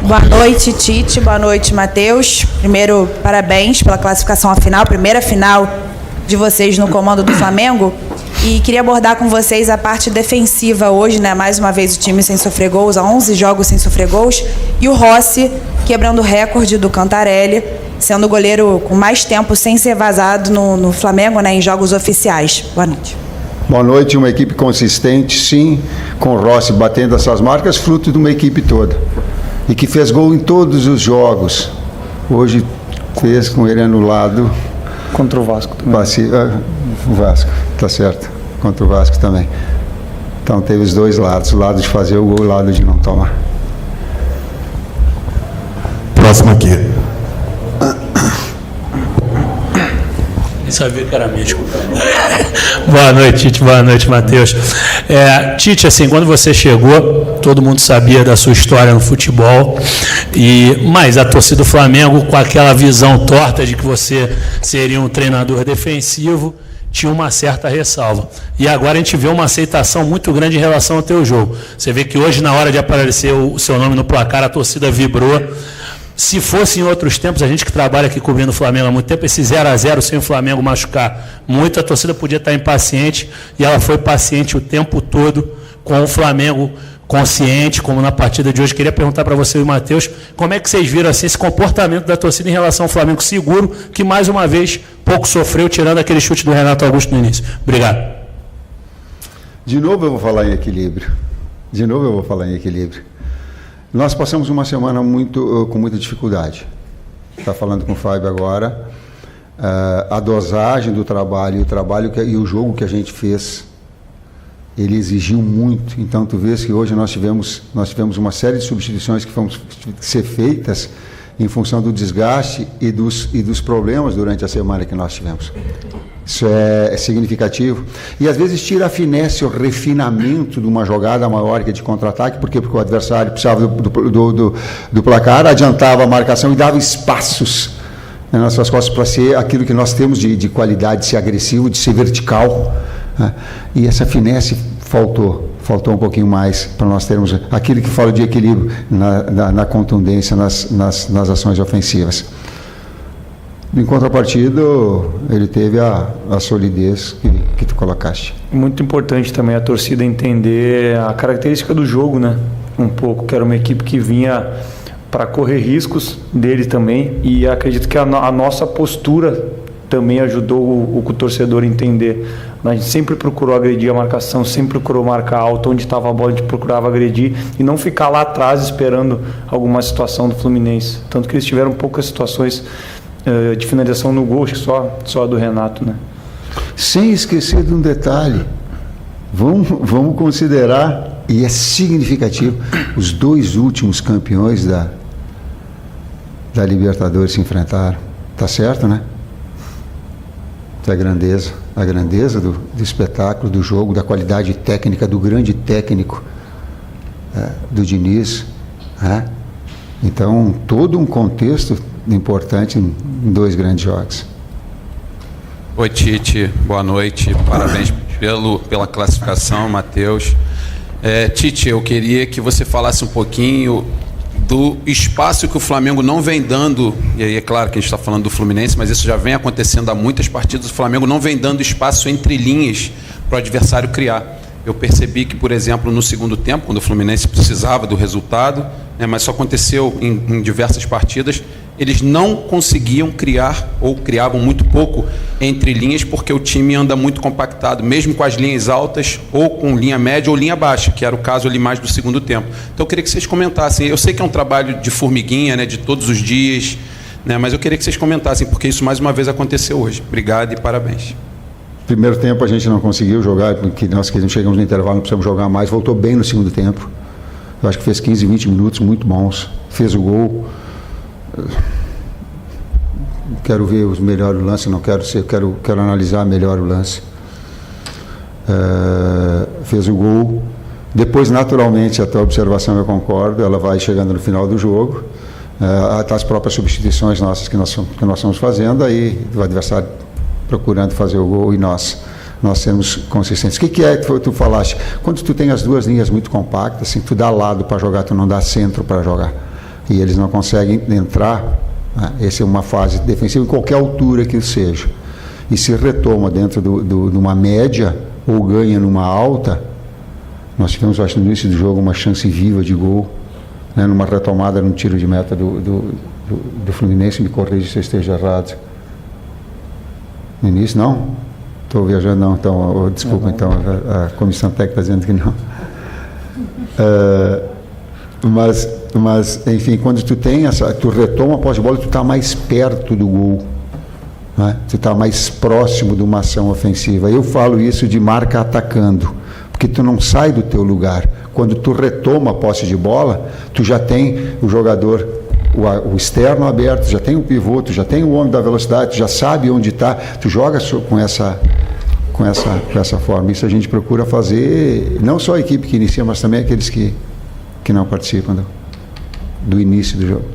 Boa noite, Tite. Boa noite, Matheus. Primeiro, parabéns pela classificação à final, primeira final de vocês no comando do Flamengo. E queria abordar com vocês a parte defensiva hoje, né? Mais uma vez o time sem sofrer gols, há 11 jogos sem sofrer gols. E o Rossi quebrando o recorde do Cantarelli, sendo o goleiro com mais tempo sem ser vazado no Flamengo, né? Em jogos oficiais. Boa noite. Boa noite, uma equipe consistente, sim, com o Rossi batendo essas marcas, fruto de uma equipe toda. E que fez gol em todos os jogos. Hoje fez com ele anulado. Contra o Vasco também. O Vasco, tá certo. Contra o Vasco também. Então teve os dois lados, o lado de fazer o gol e o lado de não tomar. Próximo aqui. Nem sabia que era místico. Boa noite, Tite. Boa noite, Matheus. Tite, assim, quando você chegou, todo mundo sabia da sua história no futebol, mas a torcida do Flamengo, com aquela visão torta de que você seria um treinador defensivo, tinha uma certa ressalva. E agora a gente vê uma aceitação muito grande em relação ao teu jogo. Você vê que hoje, na hora de aparecer o seu nome no placar, a torcida vibrou. Se fosse em outros tempos, a gente que trabalha aqui cobrindo o Flamengo há muito tempo, esse 0-0 sem o Flamengo machucar muito, a torcida podia estar impaciente, e ela foi paciente o tempo todo com o Flamengo consciente, como na partida de hoje. Queria perguntar para você e o Matheus, como é que vocês viram assim, esse comportamento da torcida em relação ao Flamengo seguro, que mais uma vez pouco sofreu, tirando aquele chute do Renato Augusto no início. Obrigado. De novo eu vou falar em equilíbrio. Nós passamos uma semana com muita dificuldade. Está falando com o Fábio agora. A dosagem do trabalho, e o jogo que a gente fez, ele exigiu muito. Então, tu vês que hoje nós tivemos uma série de substituições que vão ser feitas em função do desgaste e dos problemas durante a semana que nós tivemos. Isso é significativo. E às vezes tira a finesse, o refinamento de uma jogada maior que de contra-ataque, porque o adversário precisava do placar, adiantava a marcação e dava espaços nas suas costas para ser aquilo que nós temos de qualidade, de ser agressivo, de ser vertical. Né? E essa finesse faltou um pouquinho mais para nós termos aquilo que fala de equilíbrio na contundência, nas ações ofensivas. Em contrapartida, ele teve a solidez que tu colocaste. Muito importante também a torcida entender a característica do jogo, né? Um pouco, que era uma equipe que vinha para correr riscos dele também, e acredito que a nossa postura também ajudou o torcedor a entender. A gente sempre procurou agredir a marcação, sempre procurou marcar alto, onde estava a bola a gente procurava agredir e não ficar lá atrás esperando alguma situação do Fluminense. Tanto que eles tiveram poucas situações de finalização no gol, acho que só a do Renato, né? Sem esquecer de um detalhe, vamos considerar, e é significativo, os dois últimos campeões da Libertadores se enfrentaram. Tá certo, né? A grandeza do espetáculo, do jogo, da qualidade técnica, do grande técnico do Diniz. Então, todo um contexto importante em dois grandes jogos. Oi, Tite, boa noite, parabéns pela classificação, Matheus. Tite, eu queria que você falasse um pouquinho do espaço que o Flamengo não vem dando, e aí é claro que a gente está falando do Fluminense, mas isso já vem acontecendo há muitas partidas, o Flamengo não vem dando espaço entre linhas para o adversário criar. Eu percebi que, por exemplo, no segundo tempo, quando o Fluminense precisava do resultado, mas isso aconteceu em diversas partidas, eles não conseguiam criar, ou criavam muito pouco entre linhas, porque o time anda muito compactado, mesmo com as linhas altas, ou com linha média ou linha baixa, que era o caso ali mais do segundo tempo. Então eu queria que vocês comentassem, eu sei que é um trabalho de formiguinha, de todos os dias, mas eu queria que vocês comentassem, porque isso mais uma vez aconteceu hoje. Obrigado e parabéns. Primeiro tempo a gente não conseguiu jogar, porque nós chegamos no intervalo, não precisamos jogar mais, voltou bem no segundo tempo. Eu acho que fez 15, 20 minutos muito bons, fez o gol. Quero ver os melhores lances, quero analisar melhor o lance. Fez o gol. Depois, naturalmente, a tua observação eu concordo, ela vai chegando no final do jogo. As próprias substituições nossas que nós estamos fazendo, aí o adversário procurando fazer o gol e nós sermos consistentes. O que é que tu falaste? Quando tu tem as duas linhas muito compactas, assim, tu dá lado para jogar, tu não dá centro para jogar. e eles não conseguem entrar, né? Essa é uma fase defensiva em qualquer altura que seja. E se retoma dentro de uma média ou ganha numa alta, nós tivemos, acho, no início do jogo uma chance viva de gol, né? Numa retomada no tiro de meta do Fluminense, me corrija se eu esteja errado. No início, não? Estou viajando, não. Então, desculpa, então, a comissão técnica está dizendo que não. Mas, enfim, quando tu retoma a posse de bola, tu está mais perto do gol, né? Tu está mais próximo de uma ação ofensiva. Eu falo isso de marca atacando, porque tu não sai do teu lugar. Quando tu retoma a posse de bola, tu já tem o jogador, o externo aberto, já tem o pivô, tu já tem o homem da velocidade, tu já sabe onde está, tu joga com essa forma. Isso a gente procura fazer, não só a equipe que inicia, mas também aqueles que não participam do início do jogo.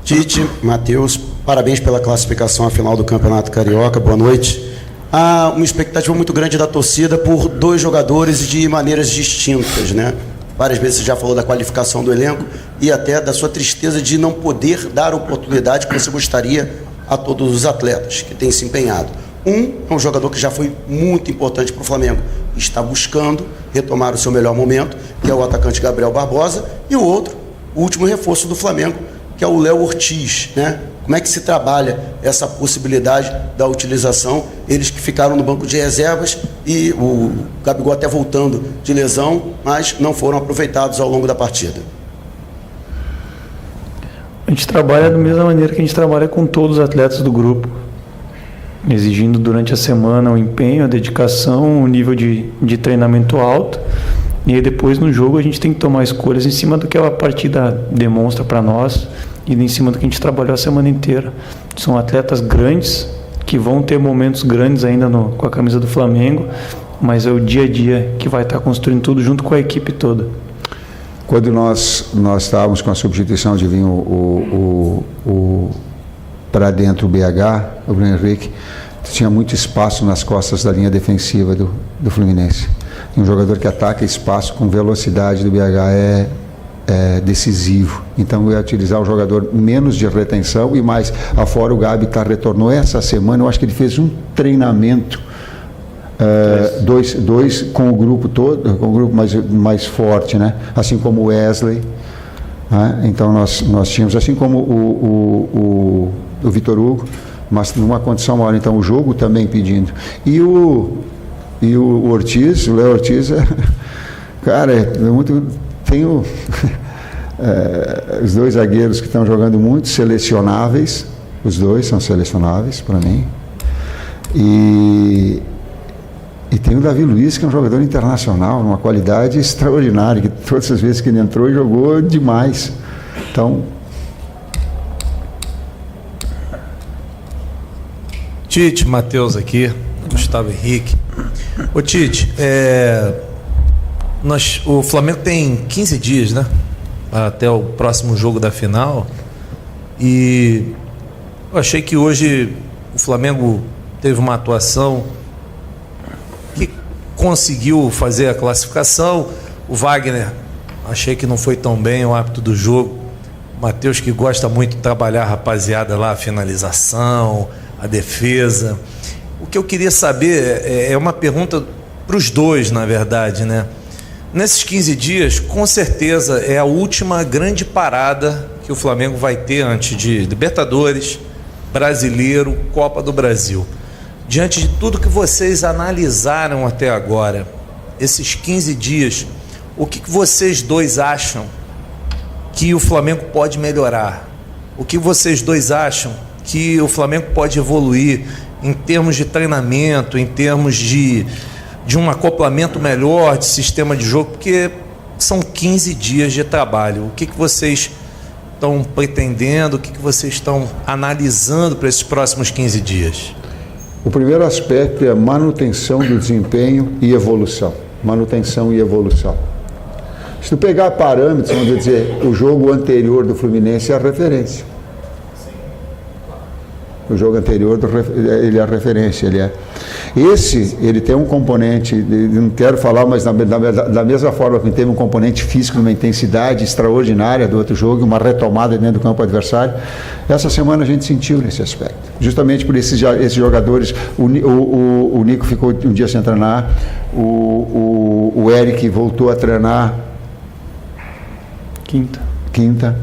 Tite, Matheus, parabéns pela classificação à final do Campeonato Carioca, boa noite. Há uma expectativa muito grande da torcida por dois jogadores de maneiras distintas, né? Várias vezes você já falou da qualificação do elenco e até da sua tristeza de não poder dar a oportunidade que você gostaria a todos os atletas que têm se empenhado. Um é um jogador que já foi muito importante para o Flamengo, está buscando retomar o seu melhor momento, que é o atacante Gabriel Barbosa, e o outro, o último reforço do Flamengo, que é o Léo Ortiz, né? Como é que se trabalha essa possibilidade da utilização? Eles que ficaram no banco de reservas e o Gabigol até voltando de lesão, mas não foram aproveitados ao longo da partida. A gente trabalha da mesma maneira que a gente trabalha com todos os atletas do grupo, exigindo durante a semana o empenho, a dedicação, o nível de treinamento alto. E aí depois no jogo a gente tem que tomar escolhas em cima do que a partida demonstra para nós e em cima do que a gente trabalhou a semana inteira. São atletas grandes que vão ter momentos grandes ainda com a camisa do Flamengo, mas é o dia a dia que vai estar construindo tudo junto com a equipe toda. Quando nós estávamos com a substituição de vir para dentro o BH, o Bruno Henrique, tinha muito espaço nas costas da linha defensiva do Fluminense. E um jogador que ataca espaço com velocidade do BH é decisivo. Então, eu ia utilizar o jogador menos de retenção e mais. Afora o Gabi retornou essa semana, eu acho que ele fez um treinamento, dois com o grupo todo, com o grupo mais forte, né? Assim como o Wesley. Né? Então, nós tínhamos, assim como o Vitor Hugo, mas numa condição maior. Então, o jogo também pedindo. E o Ortiz, o Léo Ortiz, cara, tenho os dois zagueiros que estão jogando muito selecionáveis, os dois são selecionáveis para mim, e tem o Davi Luiz, que é um jogador internacional, uma qualidade extraordinária, que todas as vezes que ele entrou, jogou demais. Então, Tite, Matheus aqui, Gustavo Henrique. Ô Tite, o Flamengo tem 15 dias, né? Até o próximo jogo da final. E eu achei que hoje o Flamengo teve uma atuação que conseguiu fazer a classificação. O Wagner, achei que não foi tão bem o árbitro do jogo. O Matheus, que gosta muito de trabalhar a rapaziada lá, a finalização, a defesa. O que eu queria saber é uma pergunta para os dois, na verdade, né? Nesses 15 dias, com certeza é a última grande parada que o Flamengo vai ter antes de Libertadores, Brasileiro, Copa do Brasil. Diante de tudo que vocês analisaram até agora, esses 15 dias, o que vocês dois acham que o Flamengo pode melhorar? O que vocês dois acham que o Flamengo pode evoluir em termos de treinamento, em termos de um acoplamento melhor de sistema de jogo, porque são 15 dias de trabalho. O que vocês estão pretendendo, o que vocês estão analisando para esses próximos 15 dias? O primeiro aspecto é a manutenção do desempenho e evolução. Manutenção e evolução. Se tu pegar parâmetros, vamos dizer, o jogo anterior do Fluminense é a referência. O jogo anterior, ele é a referência. Ele tem um componente, não quero falar, mas da mesma forma que teve um componente físico, uma intensidade extraordinária do outro jogo, uma retomada dentro do campo adversário. Essa semana a gente sentiu nesse aspecto. Justamente por esses jogadores, o Nico ficou um dia sem treinar, o Eric voltou a treinar quinta.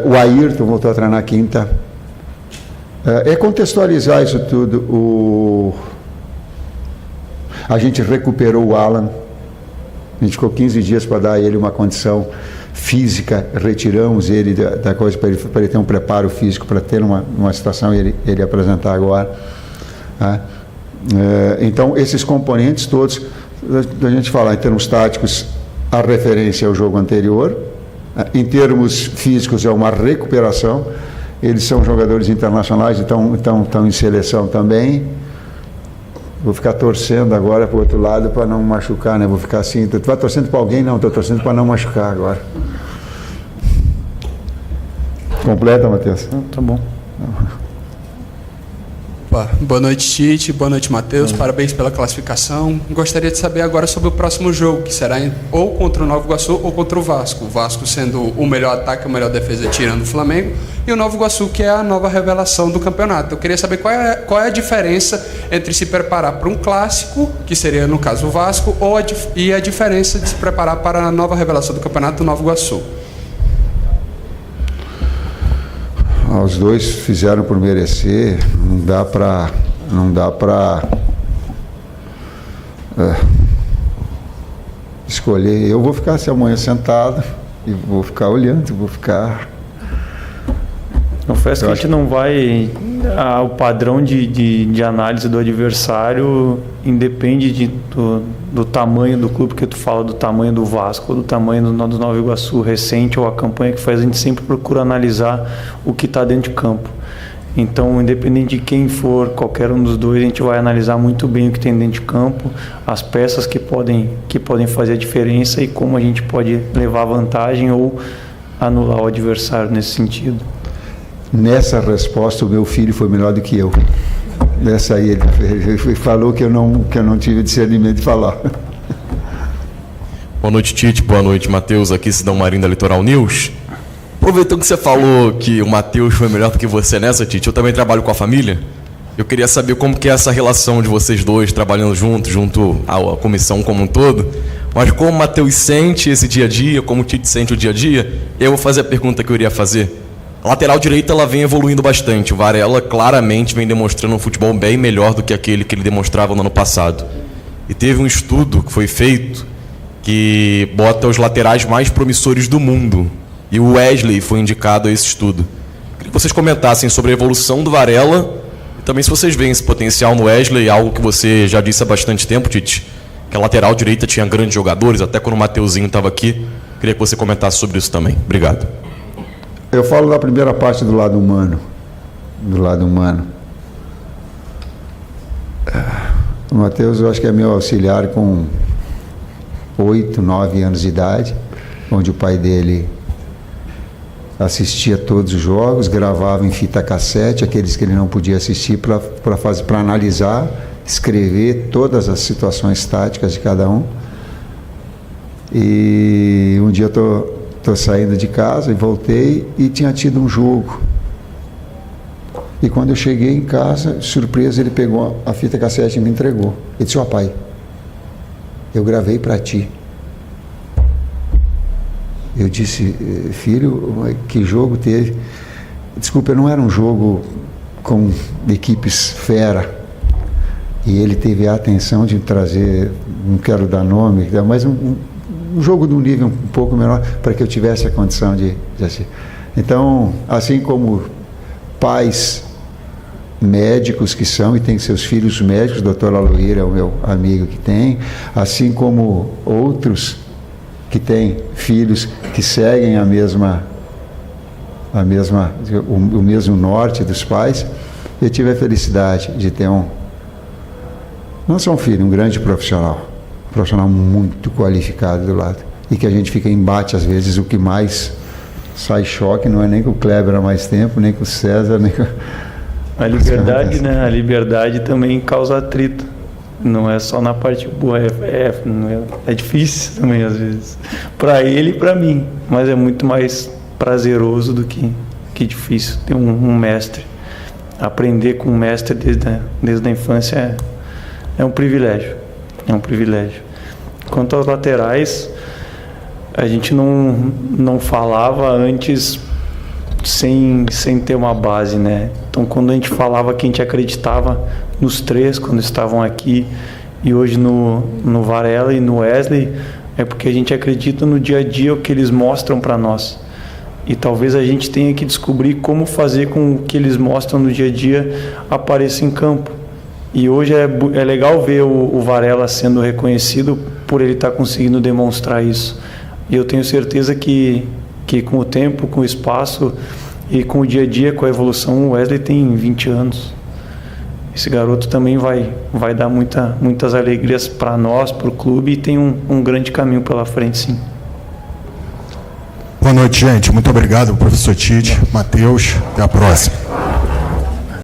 O Ayrton voltou a treinar quinta. É contextualizar isso tudo. A gente recuperou o Alan. A gente ficou 15 dias para dar a ele uma condição física. Retiramos ele da coisa para ele ter um preparo físico para ter uma situação e ele apresentar agora. Então, esses componentes todos, a gente falar em termos táticos, a referência ao jogo anterior. Em termos físicos, é uma recuperação. Eles são jogadores internacionais, então estão em seleção também. Vou ficar torcendo agora para o outro lado para não machucar, né? Vou ficar assim. Tu vai torcendo para alguém? Não, estou torcendo para não machucar agora. Completa, Matheus? Tá bom. Boa noite, Tite. Boa noite, Matheus. Parabéns pela classificação. Gostaria de saber agora sobre o próximo jogo, que será ou contra o Nova Iguaçu ou contra o Vasco. O Vasco sendo o melhor ataque, a melhor defesa, tirando o Flamengo, e o Nova Iguaçu, que é a nova revelação do campeonato. Eu queria saber qual é a diferença entre se preparar para um clássico, que seria, no caso, o Vasco, e a diferença de se preparar para a nova revelação do campeonato, o Nova Iguaçu. Os dois fizeram por merecer, não dá para escolher. Eu vou ficar assim amanhã sentado e vou ficar olhando, vou ficar... Confesso que a gente não vai... o padrão de análise do adversário independe do tamanho do clube, que tu fala do tamanho do Vasco, do tamanho do Nova Iguaçu recente, ou a campanha que faz, a gente sempre procura analisar o que está dentro de campo. Então, independente de quem for, qualquer um dos dois, a gente vai analisar muito bem o que tem dentro de campo, as peças que podem fazer a diferença e como a gente pode levar vantagem ou anular o adversário nesse sentido. Nessa resposta, o meu filho foi melhor do que eu. Nessa aí, ele falou que eu não tive discernimento de falar. Boa noite, Tite. Boa noite, Matheus. Aqui, Cidão Marinho da Litoral News. Aproveitando que você falou que o Matheus foi melhor do que você nessa, Tite, eu também trabalho com a família. Eu queria saber como que é essa relação de vocês dois trabalhando junto à comissão como um todo. Mas como o Matheus sente esse dia a dia, como o Tite sente o dia a dia, eu vou fazer a pergunta que eu iria fazer. A lateral direita ela vem evoluindo bastante. O Varela claramente vem demonstrando um futebol bem melhor do que aquele que ele demonstrava no ano passado. E teve um estudo que foi feito que bota os laterais mais promissores do mundo. E o Wesley foi indicado a esse estudo. Queria que vocês comentassem sobre a evolução do Varela e também se vocês veem esse potencial no Wesley, algo que você já disse há bastante tempo, Tite, que a lateral direita tinha grandes jogadores, até quando o Mateuzinho estava aqui. Queria que você comentasse sobre isso também. Obrigado. Eu falo da primeira parte do lado humano. O Matheus, eu acho que é meu auxiliar com 8, 9 anos de idade, onde o pai dele assistia todos os jogos, gravava em fita cassete, aqueles que ele não podia assistir, para analisar, escrever todas as situações táticas de cada um. E um dia eu estou saindo de casa e voltei e tinha tido um jogo. E quando eu cheguei em casa, surpresa, ele pegou a fita cassete e me entregou. Ele disse: ó, pai, eu gravei para ti. Eu disse: filho, que jogo teve? Desculpa, não era um jogo com equipes fera. E ele teve a atenção de trazer, não quero dar nome, mas um jogo de um nível um pouco menor, para que eu tivesse a condição de assistir. Então, assim como pais médicos que são e têm seus filhos médicos, o doutor Aloíra é o meu amigo que tem, assim como outros que têm filhos que seguem o mesmo norte dos pais, eu tive a felicidade de ter não só um filho, um grande profissional muito qualificado do lado, e que a gente fica em embate às vezes. O que mais sai choque não é nem com o Kleber há mais tempo, nem com o César, nem com... A liberdade, né? A liberdade também causa atrito. Não é só na parte boa, é difícil também às vezes. Para ele e para mim, mas é muito mais prazeroso do que difícil ter um mestre. Aprender com um mestre desde a infância é um privilégio. É um privilégio. Quanto aos laterais, a gente não falava antes sem ter uma base, né? Então, quando a gente falava que a gente acreditava nos três, quando estavam aqui, e hoje no Varela e no Wesley, é porque a gente acredita no dia a dia o que eles mostram para nós. E talvez a gente tenha que descobrir como fazer com o que eles mostram no dia a dia apareça em campo. E hoje é legal ver o Varela sendo reconhecido por ele estar conseguindo demonstrar isso. E eu tenho certeza que com o tempo, com o espaço e com o dia a dia, com a evolução, o Wesley tem 20 anos. Esse garoto também vai dar muitas alegrias para nós, para o clube, e tem um grande caminho pela frente, sim. Boa noite, gente. Muito obrigado, professor Tite, Matheus. Até a próxima.